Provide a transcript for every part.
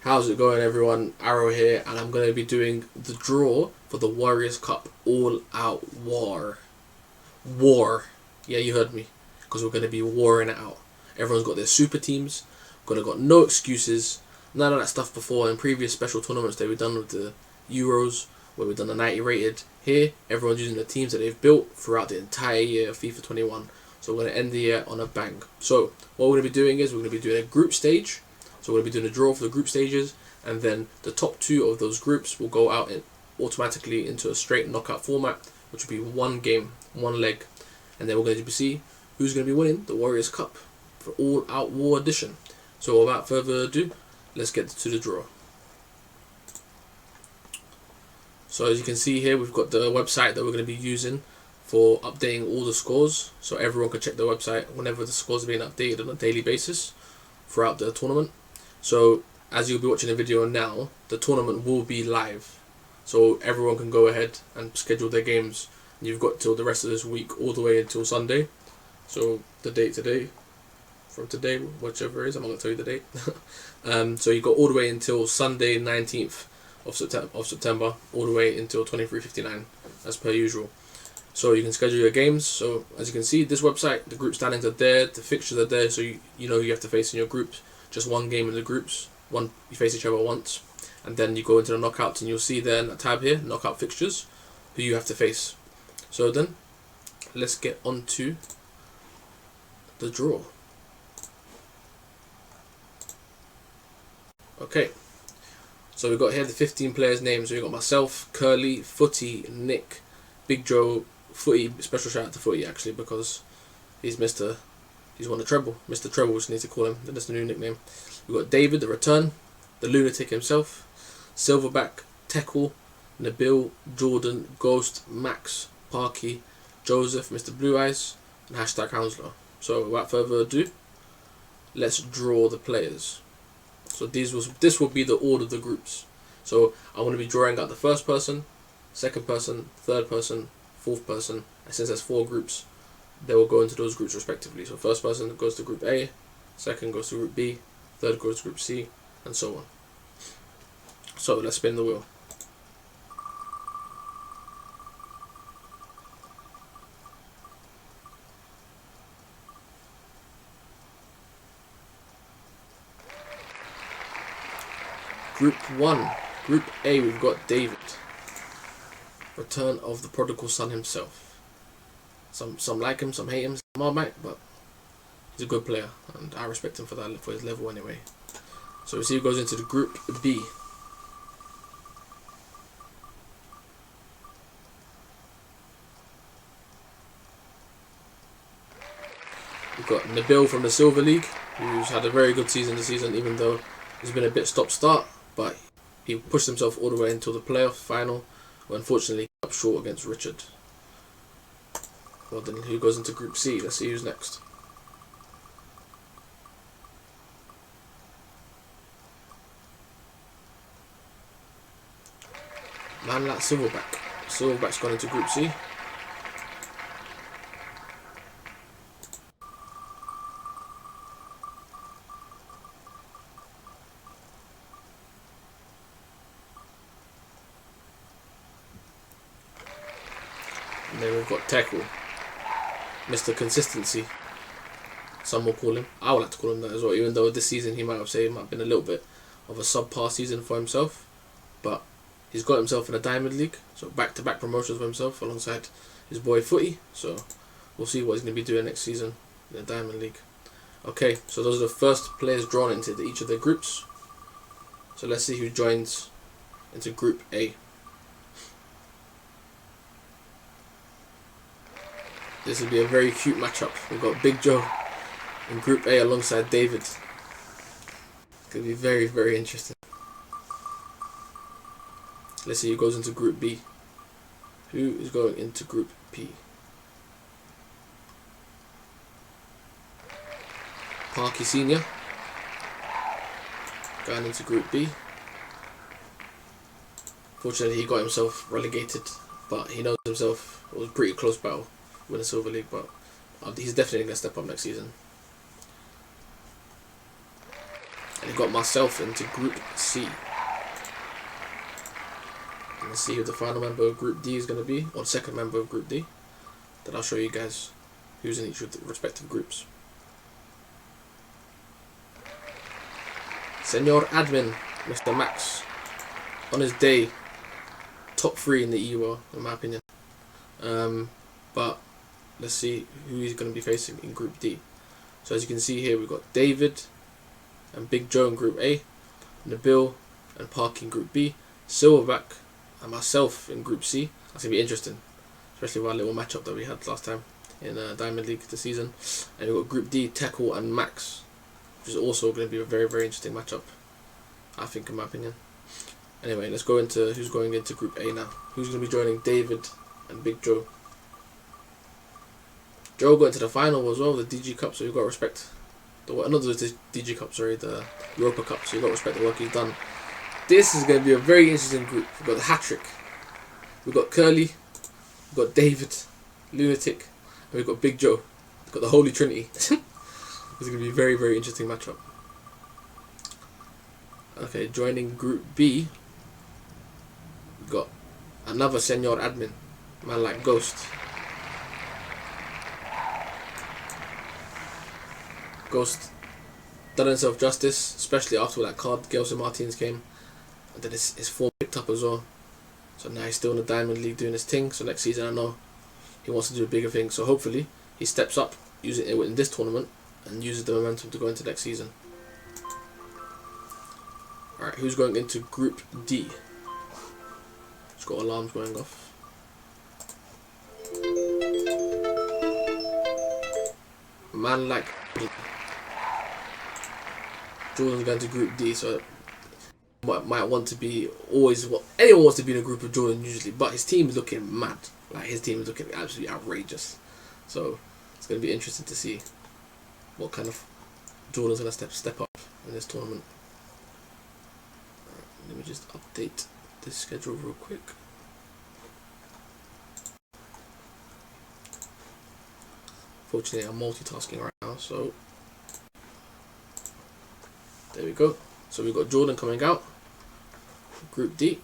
How's it going, everyone? Arrow here, and I'm going to be doing the draw for the Warriors Cup All Out War. Yeah, you heard me, because we're going to be warring it out. Everyone's got their super teams, got no excuses, none of that stuff before. In previous special tournaments that we've done with the Euros, where we've done the 90 rated, here everyone's using the teams that they've built throughout the entire year of FIFA 21. So we're going to end the year on a bang. So what we're going to be doing is we're going to be doing a group stage. So we're going to be doing a draw for the group stages, and then the top two of those groups will go out automatically into a straight knockout format, which will be one game, one leg, and then we're going to see who's going to be winning the Warriors Cup for All Out War Edition. So without further ado, let's get to the draw. So as you can see here, we've got the website that we're going to be using for updating all the scores, so everyone can check the website whenever the scores are being updated on a daily basis throughout the tournament. So as you'll be watching the video now, the tournament will be live, so everyone can go ahead and schedule their games. You've got till the rest of this week, all the way until Sunday. So the date today, from today, whichever it is, I'm not going to tell you the date. So you've got all the way until Sunday 19th of September, all the way until 23:59 as per usual. So you can schedule your games. So as you can see, this website, the group standings are there, the fixtures are there, so you know you have to face in your groups. Just one game in the groups, you face each other once, and then you go into the knockouts, and you'll see there in that tab here, knockout fixtures, who you have to face. So then, let's get on to the draw. Okay, so we've got here the 15 players' names. So we've got myself, Curly, Footy, Nick, Big Joe, Footy. Special shout out to Footy actually, because he's won the treble. Mr. Treble, we just need to call him. That's the new nickname. We've got David, the return, the lunatic himself, Silverback, Teckle, Nabil, Jordan, Ghost, Max, Parky, Joseph, Mr. Blue Eyes, and hashtag Hounslow. So without further ado, let's draw the players. So this will be the order of the groups. So I'm going to be drawing out the first person, second person, third person, fourth person, and since there's 4 groups, they will go into those groups respectively. So first person goes to group A, second goes to group B, third goes to group C, and so on. So let's spin the wheel. Group 1, Group A, we've got David, return of the prodigal son himself. Some like him, some hate him, some Marmite, but he's a good player, and I respect him for that, for his level anyway. So we see who goes into the Group B. We've got Nabil from the Silver League, who's had a very good season this season, even though he's been a bit stop-start, but he pushed himself all the way until the playoff final, where unfortunately he came up short against Richard. Well then, who goes into Group C? Let's see who's next. Man like Silverback. Silverback's gone into Group C. And then we've got Teckle, Mr. Consistency, some will call him. I would like to call him that as well, even though this season he might have been a little bit of a subpar season for himself. But he's got himself in a Diamond League, so back-to-back promotions for himself alongside his boy Footy. So we'll see what he's going to be doing next season in the Diamond League. Okay, so those are the first players drawn into each of their groups. So let's see who joins into Group A. This will be a very cute matchup. We've got Big Joe in Group A alongside David. It's going to be very, very interesting. Let's see who goes into Group B. Who is going into Group P? Parky Senior going into Group B. Fortunately, he got himself relegated, but he knows himself. It was a pretty close battle win the Silver League, but he's definitely going to step up next season. And you've got myself into Group C. And let's see who the final member of Group D is going to be, or the second member of Group D. Then I'll show you guys who's in each of the respective groups. Senor Admin, Mr. Max, on his day, top 3 in the EUL, in my opinion. But let's see who he's going to be facing in Group D. So as you can see here, we've got David and Big Joe in Group A, Nabil and Park in Group B, Silverback and myself in Group C. That's going to be interesting, especially with our little matchup that we had last time in Diamond League this season. And we've got Group D, Tekel and Max, which is also going to be a very, very interesting matchup, I think, in my opinion. Anyway, let's go into who's going into Group A now. Who's going to be joining David and Big Joe. Joe got into the final as well, the DG Cup, so you've got to respect not the DG Cup, sorry, the Europa Cup, so you've got to respect the work he's done. This is going to be a very interesting group. We've got the hat-trick. We've got Curly, we've got David, Lunatic, and we've got Big Joe. We've got the Holy Trinity. This is going to be a very, very interesting matchup. Okay, joining Group B, we've got another Senor Admin, man like Ghost. Ghost done himself justice, especially after that card Gelson Martins came, and then his form picked up as well. So now he's still in the Diamond League doing his thing. So next season I know he wants to do a bigger thing. So hopefully he steps up, using it in this tournament, and uses the momentum to go into next season. Alright, who's going into Group D? It's got alarms going off. Man like Jordan's going to Group D, so might want to be anyone wants to be in a group of Jordan usually, but his team is looking mad. Like, his team is looking absolutely outrageous. So it's going to be interesting to see what kind of Jordan's going to step up in this tournament. Right, let me just update this schedule real quick. Fortunately, I'm multitasking right now, so there we go. So we've got Jordan coming out, Group D.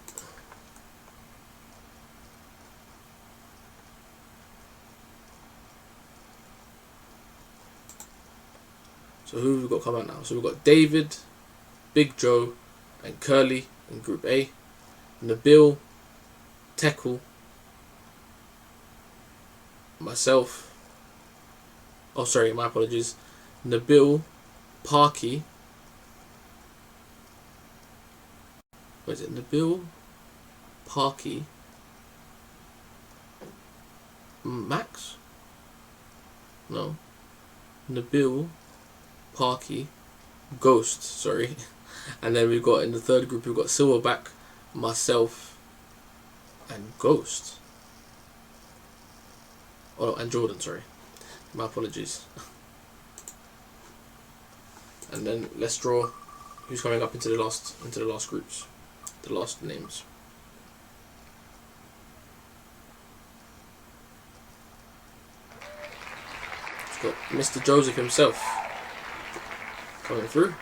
So who have we got coming out now? So we've got David, Big Joe, and Curly in Group A. Nabil, Tekel, myself. Oh, sorry, my apologies. Nabil, Parky. What is it? Nabil, Parky, Max? No. Nabil, Parky, Ghost, sorry. And then we've got in the third group, we've got Silverback, myself, and Ghost. Oh, and Jordan, sorry. My apologies. And then let's draw who's coming up into the last groups. The last names. We've got Mr. Joseph himself coming through.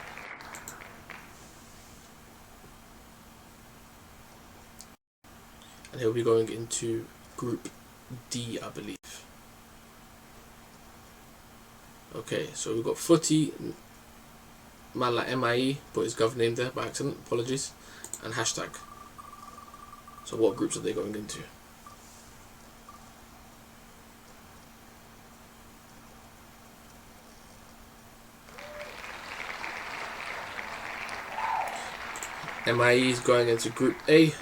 And he'll be going into Group D, I believe. Okay, so we've got Footy, man like MIE, put his gov name there by accident, apologies, and hashtag. So what groups are they going into? MIE is going into Group A.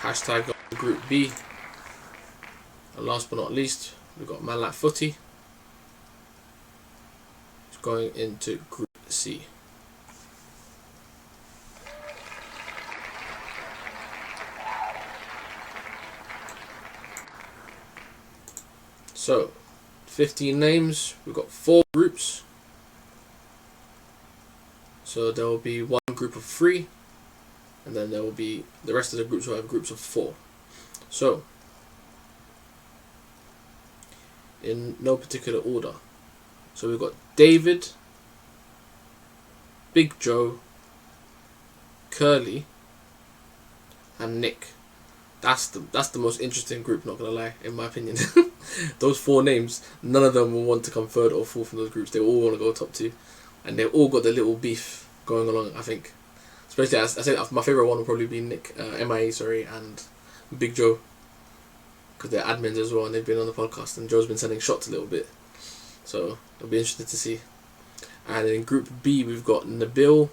Hashtag got Group B. And last but not least, we've got man like Footy. It's going into Group C. So, 15 names. We've got 4 groups. So there will be one group of 3, and then there will be the rest of the groups will have groups of 4. So, in no particular order. So we've got David, Big Joe, Curly, and Nick. That's the most interesting group, not gonna lie, in my opinion. Those 4 names, none of them will want to come third or fourth from those groups. They all want to go top 2, and they've all got their little beef going along, I think. Especially, as I said, my favourite one will probably be Nick, MIA, sorry, and Big Joe, because they're admins as well, and they've been on the podcast, and Joe's been sending shots a little bit, so it'll be interesting to see. And in Group B, we've got Nabil,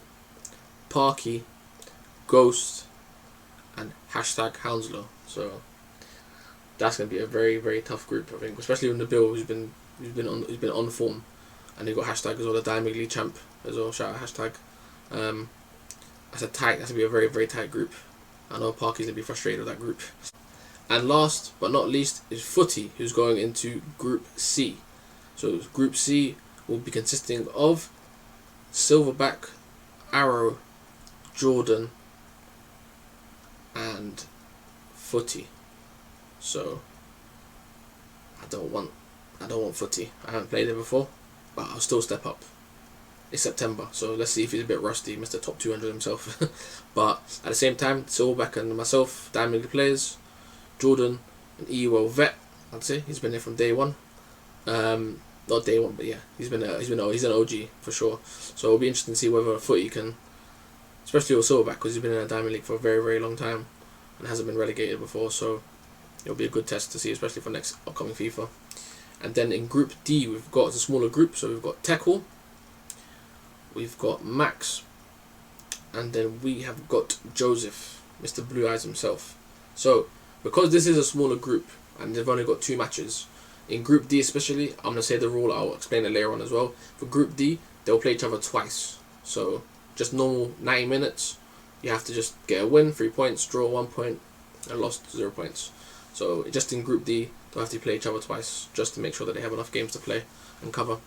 Parky, Ghost, and #Hounslow. So that's going to be a very, very tough group, I think, especially with Nabil, who's been on form, and you've got # as well, the Diamond League champ as well. Shout out #. That's going to be a very, very tight group. I know Parky's going to be frustrated with that group. And last but not least is Footy, who's going into Group C. So Group C will be consisting of Silverback, Arrow, Jordan, and Footy. So I don't want Footy. I haven't played him before, but I'll still step up. It's September, so let's see if he's a bit rusty, Mr. Top 200 himself. But at the same time, Silverback and myself, Diamond League players. Jordan, an EUL vet, I'd say. He's been there from day one. Not day one, but yeah, he's an OG for sure. So it'll be interesting to see whether Footy can, especially with Silverback, because he's been in a Diamond League for a very, very long time and hasn't been relegated before. So it'll be a good test to see, especially for next upcoming FIFA. And then in Group D, we've got a smaller group. So we've got Teckle, we've got Max, and then we have got Joseph, Mr. Blue Eyes himself. So because this is a smaller group and they've only got 2 matches, in Group D especially, I'm going to say the rule, I'll explain it later on as well. For Group D, they'll play each other twice. So just normal 90 minutes, you have to just get a win, 3 points, draw 1 point, and lost 0 points. So just in Group D, they'll have to play each other twice, just to make sure that they have enough games to play and cover.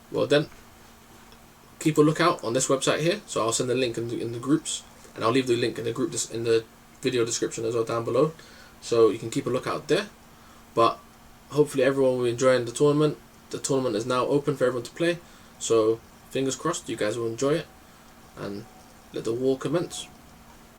Well then, keep a lookout on this website here. So I'll send the link in the groups, and I'll leave the link in the video description as well down below, so you can keep a lookout there. But hopefully everyone will be enjoying the tournament. The tournament is now open for everyone to play, so fingers crossed you guys will enjoy it, and let the war commence.